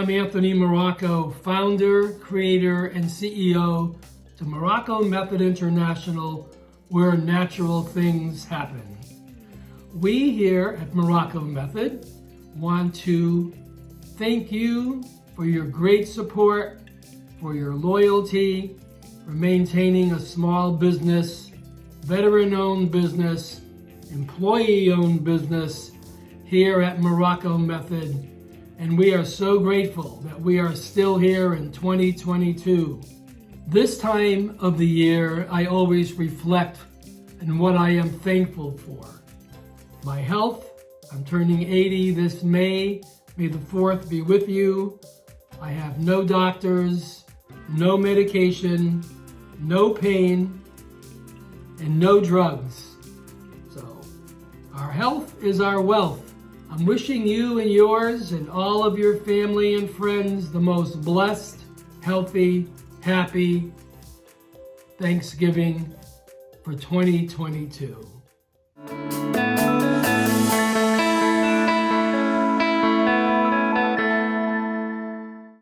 I'm Anthony Morrocco, founder, creator, and CEO to Morrocco Method International, where natural things happen. We here at Morrocco Method want to thank you for your great support, for your loyalty, for maintaining a small business, veteran-owned business, employee-owned business here at Morrocco Method. And we are so grateful that we are still here in 2022. This time of the year, I always reflect on what I am thankful for. My health, I'm turning 80 this May. May the 4th be with you. I have no doctors, no medication, no pain, and no drugs. So, our health is our wealth. I'm wishing you and yours and all of your family and friends the most blessed, healthy, happy Thanksgiving for 2022.